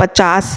50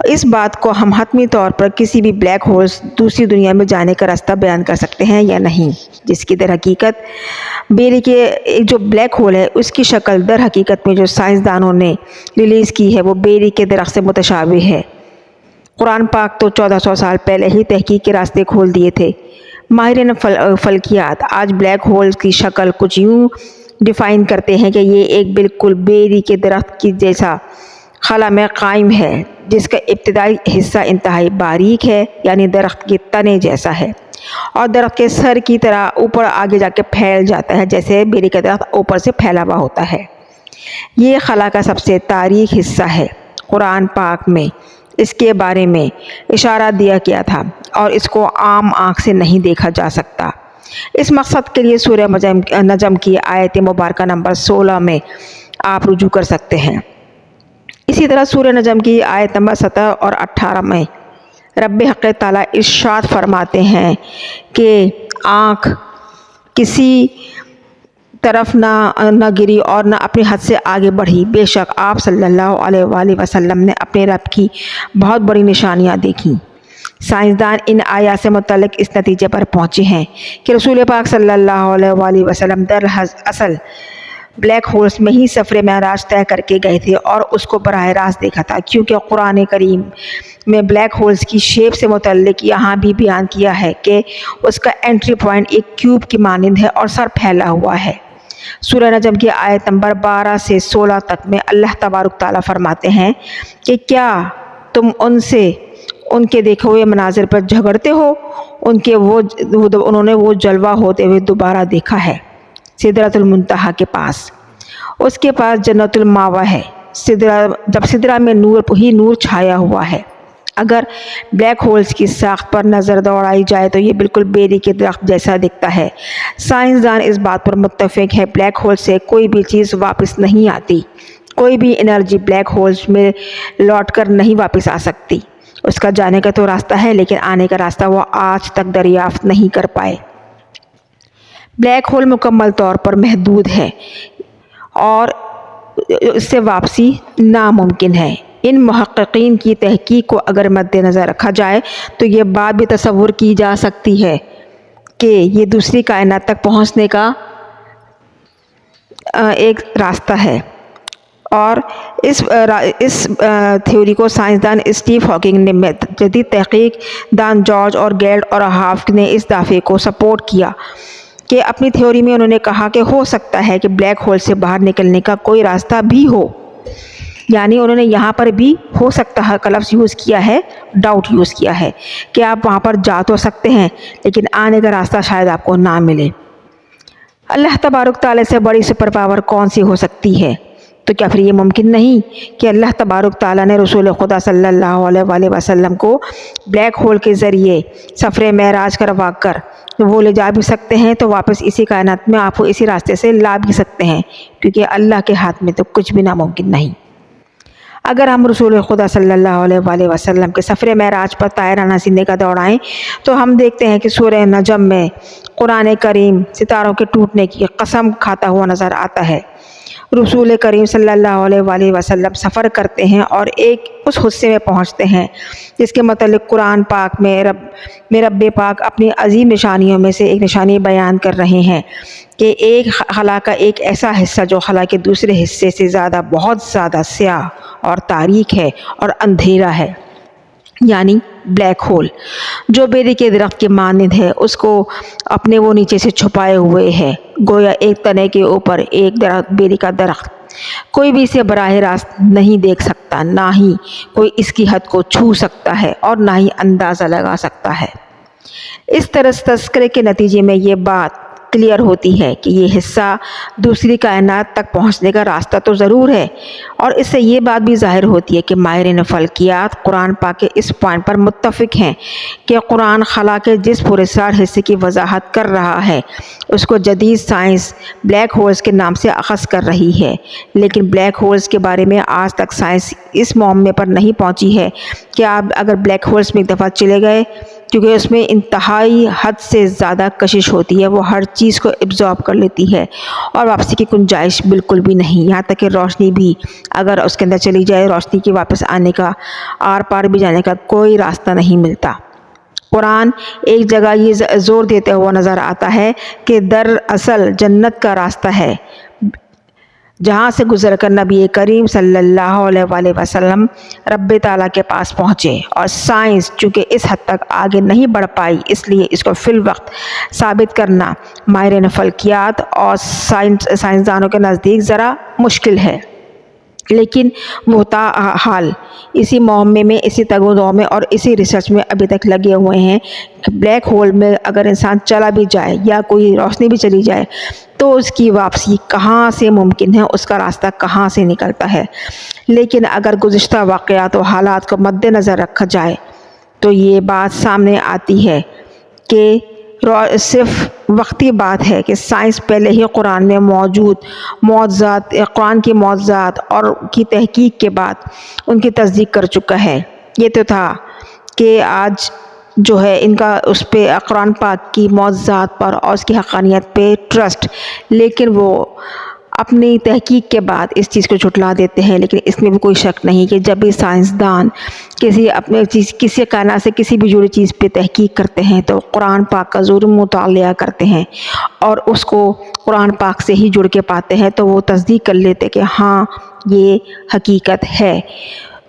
اس بات کو ہم حتمی طور پر کسی بھی بلیک ہولز دوسری دنیا میں جانے کا راستہ بیان کر سکتے ہیں یا نہیں، جس کی در حقیقت بیری کے جو بلیک ہول ہے اس کی شکل در حقیقت میں جو سائنسدانوں نے ریلیز کی ہے وہ بیری کے درخت سے متشابہ ہے۔ قرآن پاک تو 1400 سال پہلے ہی تحقیق کے راستے کھول دیے تھے۔ ماہرین فلکیات آج بلیک ہول کی شکل کچھ یوں ڈیفائن کرتے ہیں کہ یہ ایک بالکل بیری کے درخت کی جیسا خلا میں قائم ہے، جس کا ابتدائی حصہ انتہائی باریک ہے، یعنی درخت کے تنے جیسا ہے، اور درخت کے سر کی طرح اوپر آگے جا کے پھیل جاتا ہے، جیسے بیری کا درخت اوپر سے پھیلا ہوا ہوتا ہے۔ یہ خلا کا سب سے تاریک حصہ ہے۔ قرآن پاک میں اس کے بارے میں اشارہ دیا گیا تھا اور اس کو عام آنکھ سے نہیں دیکھا جا سکتا۔ اس مقصد کے لیے سورہ نجم کی آیت مبارکہ نمبر 16 میں آپ رجوع کر سکتے ہیں۔ اسی طرح سورہ نجم کی آیت نمبر 17 اور 18 میں رب حق تعالیٰ ارشاد فرماتے ہیں کہ آنکھ کسی طرف نہ گری اور نہ اپنی حد سے آگے بڑھی، بے شک آپ صلی اللہ علیہ وآلہ وسلم نے اپنے رب کی بہت بڑی نشانیاں دیکھیں۔ سائنسدان ان آیات سے متعلق اس نتیجے پر پہنچے ہیں کہ رسول پاک صلی اللہ علیہ وآلہ وسلم دراصل بلیک ہولز میں ہی سفر معراج طے کر کے گئے تھے اور اس کو براہ راست دیکھا تھا، کیونکہ قرآن کریم میں بلیک ہولز کی شیپ سے متعلق یہاں بھی بیان کیا ہے کہ اس کا انٹری پوائنٹ ایک کیوب کی مانند ہے اور سر پھیلا ہوا ہے۔ سورہ نجم کی آیت نمبر 12 سے 16 تک میں اللہ تبارک تعالیٰ فرماتے ہیں کہ کیا تم ان کے دیکھے ہوئے مناظر پر جھگڑتے ہو؟ انہوں نے وہ جلوہ ہوتے ہوئے دوبارہ دیکھا ہے سدرۃ المنتہا کے پاس، اس کے پاس جنت الماوا ہے، جب سدرہ میں نور چھایا ہوا ہے۔ اگر بلیک ہولز کی ساخت پر نظر دوڑائی جائے تو یہ بالکل بیری کے درخت جیسا دکھتا ہے۔ سائنسدان اس بات پر متفق ہے بلیک ہول سے کوئی بھی چیز واپس نہیں آتی، کوئی بھی انرجی بلیک ہولز میں لوٹ کر نہیں واپس آ سکتی۔ اس کا جانے کا تو راستہ ہے لیکن آنے کا راستہ وہ آج تک دریافت نہیں کر پائے۔ بلیک ہول مکمل طور پر محدود ہے اور اس سے واپسی ناممکن ہے۔ ان محققین کی تحقیق کو اگر مد نظر رکھا جائے تو یہ بات بھی تصور کی جا سکتی ہے کہ یہ دوسری کائنات تک پہنچنے کا ایک راستہ ہے، اور اس تھیوری کو سائنسدان اسٹیو ہاکنگ نے جدید تحقیق دان جارج اور گیلڈ اور ہافک نے اس دعوے کو سپورٹ کیا کہ اپنی تھیوری میں انہوں نے کہا کہ ہو سکتا ہے کہ بلیک ہول سے باہر نکلنے کا کوئی راستہ بھی ہو، یعنی انہوں نے یہاں پر بھی ہو سکتا ہے کا لفظ یوز کیا ہے، ڈاؤٹ یوز کیا ہے کہ آپ وہاں پر جا تو سکتے ہیں لیکن آنے کا راستہ شاید آپ کو نہ ملے۔ اللہ تبارک تعالیٰ سے بڑی سپر پاور کون سی ہو سکتی ہے؟ تو کیا پھر یہ ممکن نہیں کہ اللہ تبارک تعالیٰ نے رسول خدا صلی اللہ علیہ وآلہ وسلم کو بلیک ہول کے ذریعے سفر معراج کروا کر وہ لے جا بھی سکتے ہیں، تو واپس اسی کائنات میں آپ کو اسی راستے سے لا بھی سکتے ہیں، کیونکہ اللہ کے ہاتھ میں تو کچھ بھی ناممکن نہیں۔ اگر ہم رسول خدا صلی اللہ علیہ وآلہ وسلم کے سفر معراج پر طائرانہ سینے کا دوڑائیں تو ہم دیکھتے ہیں کہ سورہ نجم میں قرآن کریم ستاروں کے ٹوٹنے کی قسم کھاتا ہوا نظر آتا ہے۔ رسول کریم صلی اللہ علیہ وآلہ وسلم سفر کرتے ہیں اور ایک اس حصے میں پہنچتے ہیں جس کے متعلق قرآن پاک میں رب پاک اپنی عظیم نشانیوں میں سے ایک نشانی بیان کر رہے ہیں کہ ایک خلا کا ایک ایسا حصہ جو خلا کے دوسرے حصے سے بہت زیادہ سیاہ اور تاریک ہے اور اندھیرا ہے، یعنی بلیک ہول جو بیری کے درخت کے مانند ہے، اس کو اپنے وہ نیچے سے چھپائے ہوئے ہے، گویا ایک تنے کے اوپر ایک درخت، بیری کا درخت۔ کوئی بھی اسے براہ راست نہیں دیکھ سکتا، نہ ہی کوئی اس کی حد کو چھو سکتا ہے اور نہ ہی اندازہ لگا سکتا ہے۔ اس طرح تذکرے کے نتیجے میں یہ بات کلیئر ہوتی ہے کہ یہ حصہ دوسری کائنات تک پہنچنے کا راستہ تو ضرور ہے، اور اس سے یہ بات بھی ظاہر ہوتی ہے کہ ماہرین فلکیات قرآن پاک کے اس پوائنٹ پر متفق ہیں کہ قرآن خلا کے جس پراسرار حصے کی وضاحت کر رہا ہے اس کو جدید سائنس بلیک ہولز کے نام سے اخذ کر رہی ہے، لیکن بلیک ہولز کے بارے میں آج تک سائنس اس معمے پر نہیں پہنچی ہے کہ آپ اگر بلیک ہولز میں ایک دفعہ چلے گئے کیونکہ اس میں انتہائی حد سے زیادہ کشش ہوتی ہے، وہ ہر چیز کو ایبزارب کر لیتی ہے اور واپسی کی گنجائش بالکل بھی نہیں، یہاں تک کہ روشنی بھی اگر اس کے اندر چلی جائے، روشنی کے واپس آنے کا، آر پار بھی جانے کا کوئی راستہ نہیں ملتا۔ قرآن ایک جگہ یہ زور دیتے ہوا نظر آتا ہے کہ دراصل جنت کا راستہ ہے جہاں سے گزر کر نبی کریم صلی اللہ علیہ وآلہ وسلم رب تعالیٰ کے پاس پہنچے، اور سائنس چونکہ اس حد تک آگے نہیں بڑھ پائی، اس لیے اس کو فی الوقت ثابت کرنا ماہرین فلکیات اور سائنسدانوں کے نزدیک ذرا مشکل ہے، لیکن وہ تاحال اسی معمے میں، اسی تگ و دو میں اور اسی ریسرچ میں ابھی تک لگے ہوئے ہیں کہ بلیک ہول میں اگر انسان چلا بھی جائے یا کوئی روشنی بھی چلی جائے تو اس کی واپسی کہاں سے ممکن ہے، اس کا راستہ کہاں سے نکلتا ہے۔ لیکن اگر گزشتہ واقعات و حالات کو مد نظر رکھا جائے تو یہ بات سامنے آتی ہے کہ صرف وقتی بات ہے کہ سائنس پہلے ہی قرآن میں موجود معجزات، قرآن کی معجزات اور کی تحقیق کے بعد ان کی تصدیق کر چکا ہے۔ یہ تو تھا کہ آج جو ہے ان کا اس پہ قرآن پاک کی معجزات پر اور اس کی حقانیت پہ ٹرسٹ، لیکن وہ اپنی تحقیق کے بعد اس چیز کو جھٹلا دیتے ہیں۔ لیکن اس میں بھی کوئی شک نہیں کہ جب بھی سائنسدان کسی کائنات سے کسی بھی جڑی چیز پہ تحقیق کرتے ہیں تو قرآن پاک کا ضرور مطالعہ کرتے ہیں اور اس کو قرآن پاک سے ہی جڑ کے پاتے ہیں، تو وہ تصدیق کر لیتے کہ ہاں یہ حقیقت ہے۔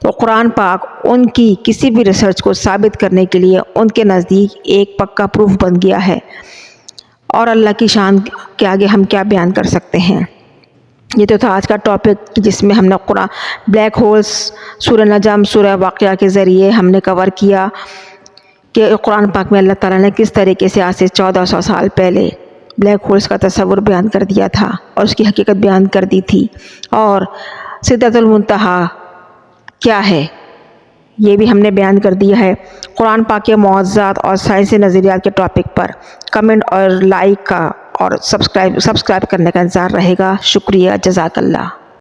تو قرآن پاک ان کی کسی بھی ریسرچ کو ثابت کرنے کے لیے ان کے نزدیک ایک پکا پروف بن گیا ہے، اور اللہ کی شان کے آگے ہم کیا بیان کر سکتے ہیں۔ یہ تو تھا آج کا ٹاپک جس میں ہم نے بلیک ہولز، سورہ نجم، سورہ واقعہ کے ذریعے ہم نے کور کیا کہ قرآن پاک میں اللہ تعالیٰ نے کس طریقے سے آج سے 1400 سال پہلے بلیک ہولز کا تصور بیان کر دیا تھا اور اس کی حقیقت بیان کر دی تھی، اور سدرۃ المنتہا کیا ہے یہ بھی ہم نے بیان کر دیا ہے۔ قرآن پاک کے معجزات اور سائنسی نظریات کے ٹاپک پر کمنٹ اور لائک کا اور سبسکرائب کرنے کا انتظار رہے گا۔ شکریہ، جزاک اللہ۔